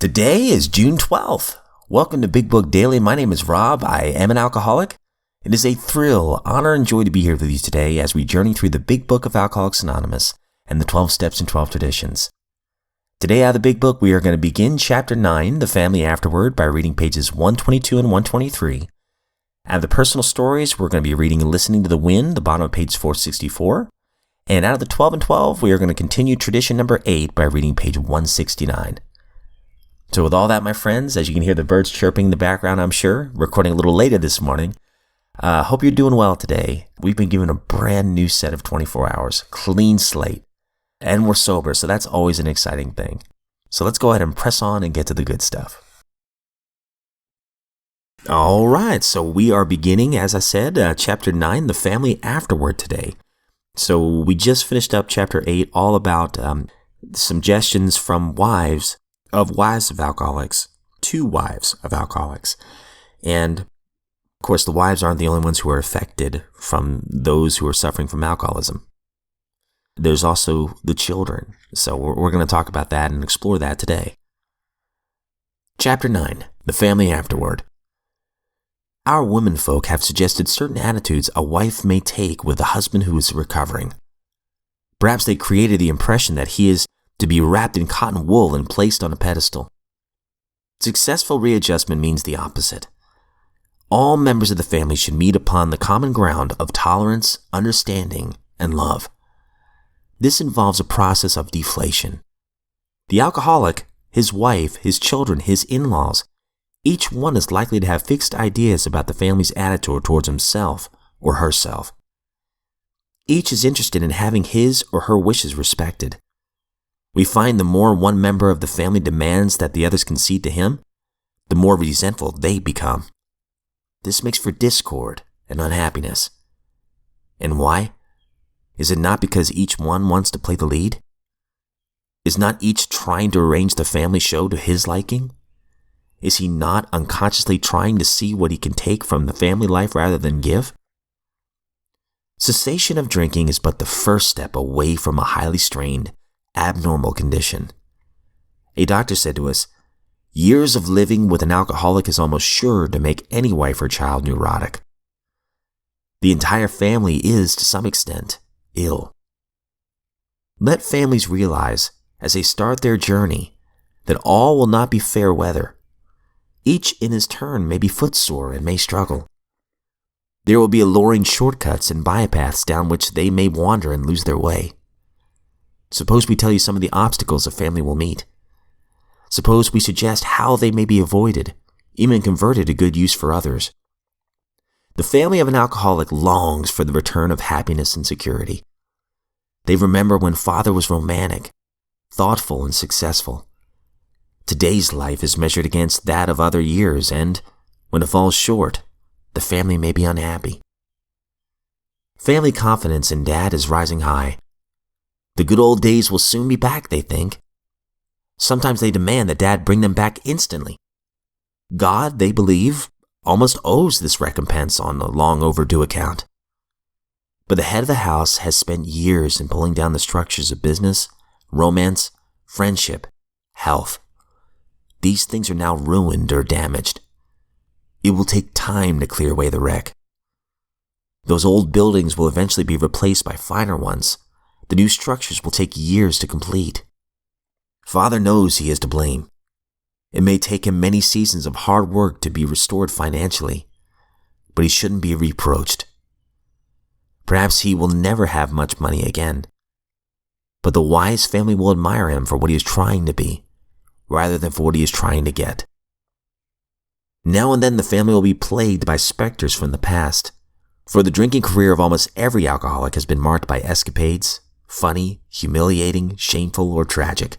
Today is June 12th. Welcome to Big Book Daily. My name is Rob. I am an alcoholic. It is a thrill, honor, and joy to be here with you today as we journey through the Big Book of Alcoholics Anonymous and the 12 Steps and 12 Traditions. Today out of the Big Book, we are going to begin Chapter 9, The Family Afterward, by reading pages 122 and 123. Out of the Personal Stories, we're going to be reading Listening to the Wind, the bottom of page 464. And out of the 12 and 12, we are going to continue Tradition number 8 by reading page 169. So with all that, my friends, as you can hear the birds chirping in the background, I'm sure, recording a little later this morning, hope you're doing well today. We've been given a brand new set of 24 hours, clean slate, and we're sober, so that's always an exciting thing. So let's go ahead and press on and get to the good stuff. All right, so we are beginning, as I said, Chapter 9, The Family Afterward today. So we just finished up Chapter 8, all about suggestions from wives of alcoholics, to wives of alcoholics. And, of course, the wives aren't the only ones who are affected from those who are suffering from alcoholism. There's also the children. So we're going to talk about that and explore that today. Chapter 9, The Family Afterward. Our womenfolk have suggested certain attitudes a wife may take with a husband who is recovering. Perhaps they created the impression that he is to be wrapped in cotton wool and placed on a pedestal. Successful readjustment means the opposite. All members of the family should meet upon the common ground of tolerance, understanding, and love. This involves a process of deflation. The alcoholic, his wife, his children, his in-laws, each one is likely to have fixed ideas about the family's attitude towards himself or herself. Each is interested in having his or her wishes respected. We find the more one member of the family demands that the others concede to him, the more resentful they become. This makes for discord and unhappiness. And why? Is it not because each one wants to play the lead? Is not each trying to arrange the family show to his liking? Is he not unconsciously trying to see what he can take from the family life rather than give? Cessation of drinking is but the first step away from a highly strained, abnormal condition. A doctor said to us, years of living with an alcoholic is almost sure to make any wife or child neurotic. The entire family is, to some extent, ill. Let families realize, as they start their journey, that all will not be fair weather. Each in his turn may be footsore and may struggle. There will be alluring shortcuts and bypaths down which they may wander and lose their way. Suppose we tell you some of the obstacles a family will meet. Suppose we suggest how they may be avoided, even converted to good use for others. The family of an alcoholic longs for the return of happiness and security. They remember when father was romantic, thoughtful, and successful. Today's life is measured against that of other years, and when it falls short, the family may be unhappy. Family confidence in dad is rising high. The good old days will soon be back, they think. Sometimes they demand that dad bring them back instantly. God, they believe, almost owes this recompense on a long overdue account. But the head of the house has spent years in pulling down the structures of business, romance, friendship, health. These things are now ruined or damaged. It will take time to clear away the wreck. Those old buildings will eventually be replaced by finer ones. The new structures will take years to complete. Father knows he is to blame. It may take him many seasons of hard work to be restored financially, but he shouldn't be reproached. Perhaps he will never have much money again, but the wise family will admire him for what he is trying to be, rather than for what he is trying to get. Now and then the family will be plagued by specters from the past, for the drinking career of almost every alcoholic has been marked by escapades, funny, humiliating, shameful, or tragic.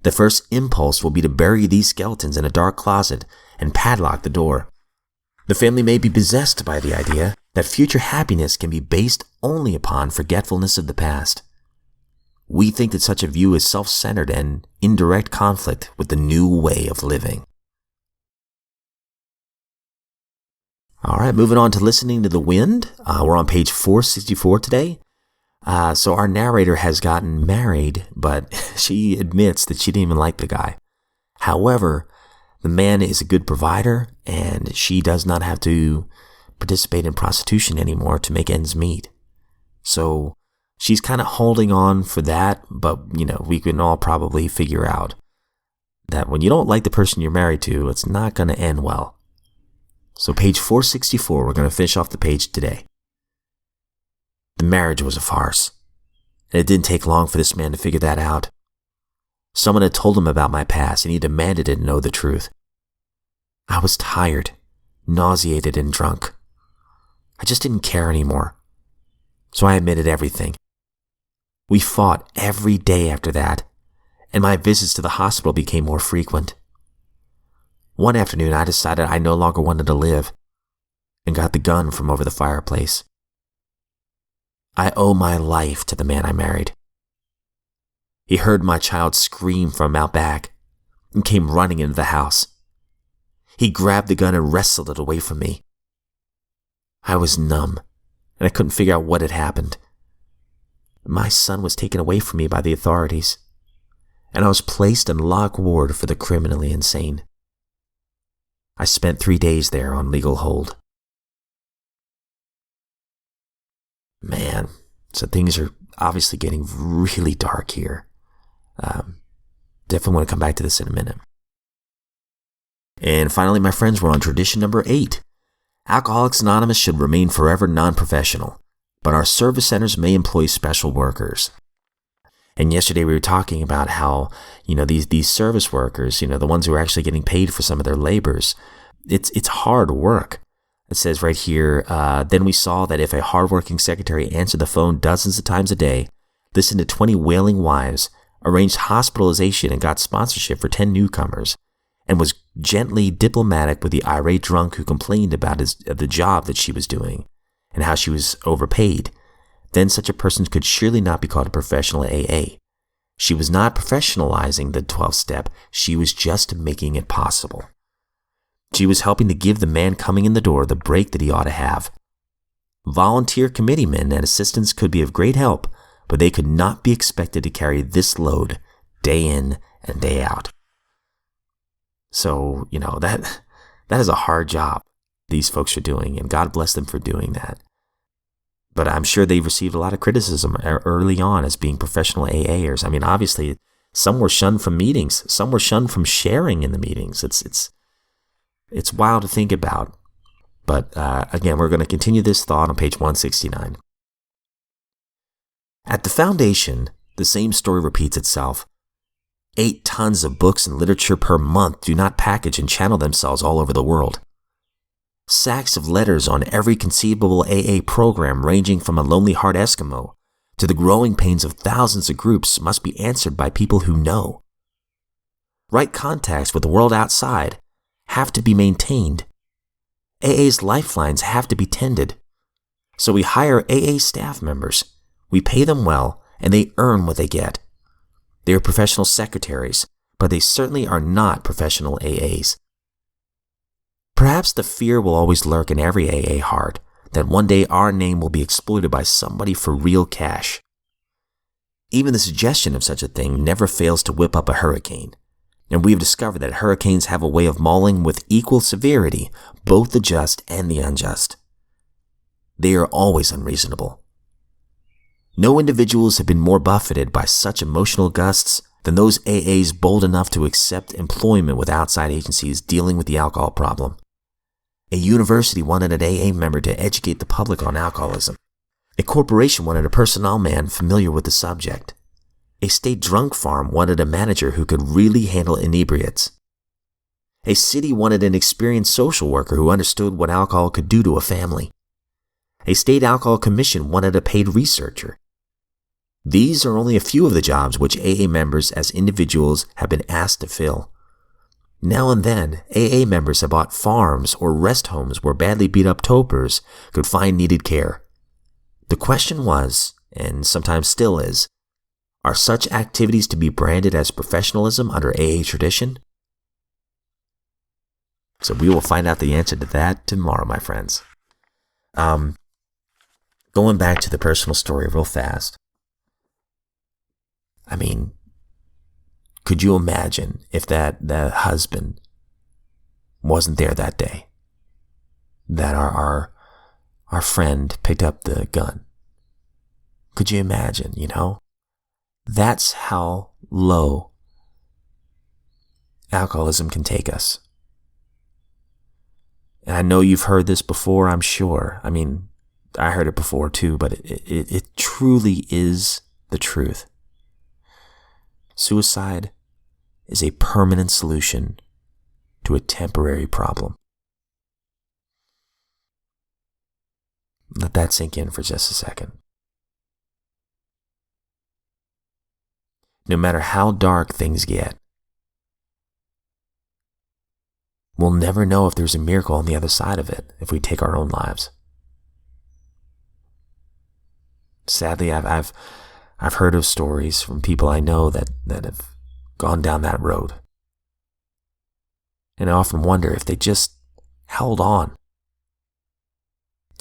The first impulse will be to bury these skeletons in a dark closet and padlock the door. The family may be possessed by the idea that future happiness can be based only upon forgetfulness of the past. We think that such a view is self-centered and in direct conflict with the new way of living. All right, moving on to Listening to the Wind. We're on page 464 today. So our narrator has gotten married, but she admits that she didn't even like the guy. However, the man is a good provider, and she does not have to participate in prostitution anymore to make ends meet. So she's kind of holding on for that, but, we can all probably figure out that when you don't like the person you're married to, it's not going to end well. So page 464, we're going to finish off the page today. The marriage was a farce, and it didn't take long for this man to figure that out. Someone had told him about my past, and he demanded to know the truth. I was tired, nauseated, and drunk. I just didn't care anymore. So I admitted everything. We fought every day after that, and my visits to the hospital became more frequent. One afternoon, I decided I no longer wanted to live and got the gun from over the fireplace. I owe my life to the man I married. He heard my child scream from out back and came running into the house. He grabbed the gun and wrestled it away from me. I was numb, and I couldn't figure out what had happened. My son was taken away from me by the authorities, and I was placed in lock ward for the criminally insane. I spent 3 days there on legal hold. Man, so things are obviously getting really dark here. Definitely want to come back to this in a minute. And finally, my friends, we're on tradition number 8. Alcoholics Anonymous should remain forever non-professional, but our service centers may employ special workers. And yesterday we were talking about how, these service workers, the ones who are actually getting paid for some of their labors, it's hard work. It says right here, then we saw that if a hardworking secretary answered the phone dozens of times a day, listened to 20 wailing wives, arranged hospitalization and got sponsorship for 10 newcomers, and was gently diplomatic with the irate drunk who complained about the job that she was doing and how she was overpaid, then such a person could surely not be called a professional AA. She was not professionalizing the 12th step, she was just making it possible. She was helping to give the man coming in the door the break that he ought to have. Volunteer committeemen and assistants could be of great help, but they could not be expected to carry this load day in and day out. So, that is a hard job these folks are doing, and God bless them for doing that. But I'm sure they received a lot of criticism early on as being professional AAers. I mean, obviously, some were shunned from meetings. Some were shunned from sharing in the meetings. It's wild to think about. But again, we're going to continue this thought on page 169. At the foundation, the same story repeats itself. 8 tons of books and literature per month do not package and channel themselves all over the world. Sacks of letters on every conceivable AA program, ranging from a lonely heart Eskimo to the growing pains of thousands of groups, must be answered by people who know. Right contacts with the world outside have to be maintained. AA's lifelines have to be tended. So we hire AA staff members. We pay them well, and they earn what they get. They are professional secretaries, but they certainly are not professional AAs. Perhaps the fear will always lurk in every AA heart that one day our name will be exploited by somebody for real cash. Even the suggestion of such a thing never fails to whip up a hurricane, and we have discovered that hurricanes have a way of mauling with equal severity both the just and the unjust. They are always unreasonable. No individuals have been more buffeted by such emotional gusts than those AAs bold enough to accept employment with outside agencies dealing with the alcohol problem. A university wanted an AA member to educate the public on alcoholism. A corporation wanted a personnel man familiar with the subject. A state drunk farm wanted a manager who could really handle inebriates. A city wanted an experienced social worker who understood what alcohol could do to a family. A state alcohol commission wanted a paid researcher. These are only a few of the jobs which AA members as individuals have been asked to fill. Now and then, AA members have bought farms or rest homes where badly beat up topers could find needed care. The question was, and sometimes still is, are such activities to be branded as professionalism under AA tradition? So we will find out the answer to that tomorrow, my friends. Going back to the personal story real fast. I mean, Could you imagine if that husband wasn't there that day? That our friend picked up the gun. Could you imagine, That's how low alcoholism can take us. And I know you've heard this before, I'm sure. I mean, I heard it before too, but it truly is the truth. Suicide is a permanent solution to a temporary problem. Let that sink in for just a second. No matter how dark things get, we'll never know if there's a miracle on the other side of it if we take our own lives. Sadly, I've heard of stories from people I know that have gone down that road. And I often wonder if they just held on.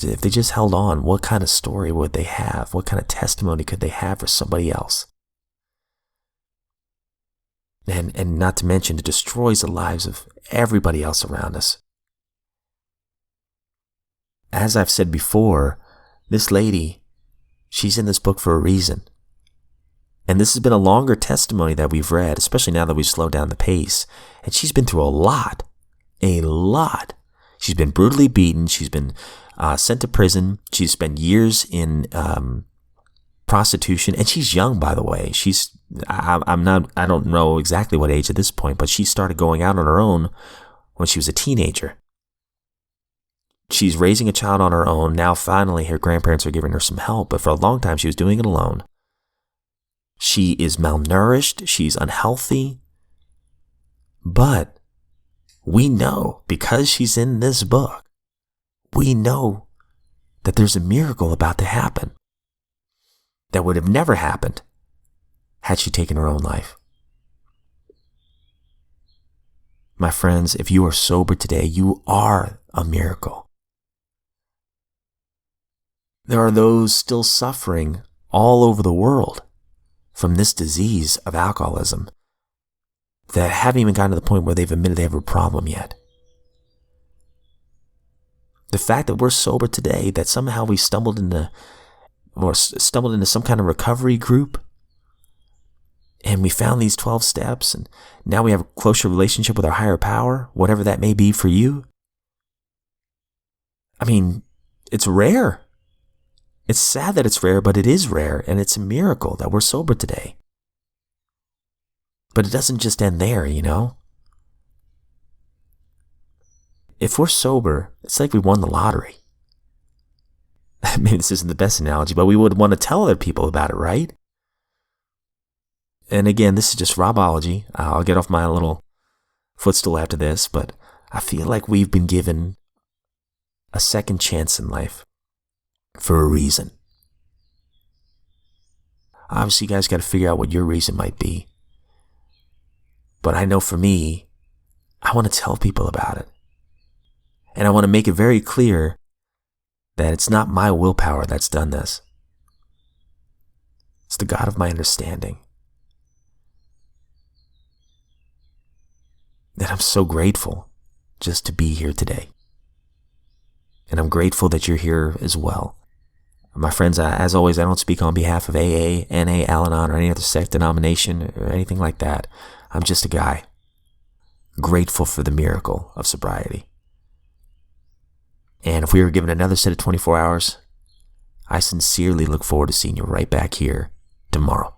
If they just held on, what kind of story would they have? What kind of testimony could they have for somebody else? And not to mention, it destroys the lives of everybody else around us. As I've said before, this lady, she's in this book for a reason. And this has been a longer testimony that we've read, especially now that we've slowed down the pace. And she's been through a lot. She's been brutally beaten. She's been sent to prison. She's spent years in prostitution, and she's young, by the way. I don't know exactly what age at this point, but she started going out on her own when she was a teenager. She's raising a child on her own. Now, finally, her grandparents are giving her some help, but for a long time, she was doing it alone. She is malnourished. She's unhealthy. But we know, because she's in this book, we know that there's a miracle about to happen that would have never happened had she taken her own life. My friends, if you are sober today, you are a miracle. There are those still suffering all over the world from this disease of alcoholism that haven't even gotten to the point where they've admitted they have a problem yet. The fact that we're sober today, that somehow we stumbled into some kind of recovery group, and we found these 12 steps, and now we have a closer relationship with our higher power, whatever that may be for you. I mean, it's rare. It's sad that it's rare, but it is rare, and it's a miracle that we're sober today. But it doesn't just end there, If we're sober, it's like we won the lottery. Maybe this isn't the best analogy, but we would want to tell other people about it, right? And again, this is just Robology. I'll get off my little footstool after this, but I feel like we've been given a second chance in life for a reason. Obviously, you guys got to figure out what your reason might be. But I know for me, I want to tell people about it. And I want to make it very clear that it's not my willpower that's done this. It's the God of my understanding. And I'm so grateful just to be here today. And I'm grateful that you're here as well. My friends, as always, I don't speak on behalf of AA, NA, Al-Anon, or any other sect, denomination, or anything like that. I'm just a guy, grateful for the miracle of sobriety. And if we were given another set of 24 hours, I sincerely look forward to seeing you right back here tomorrow.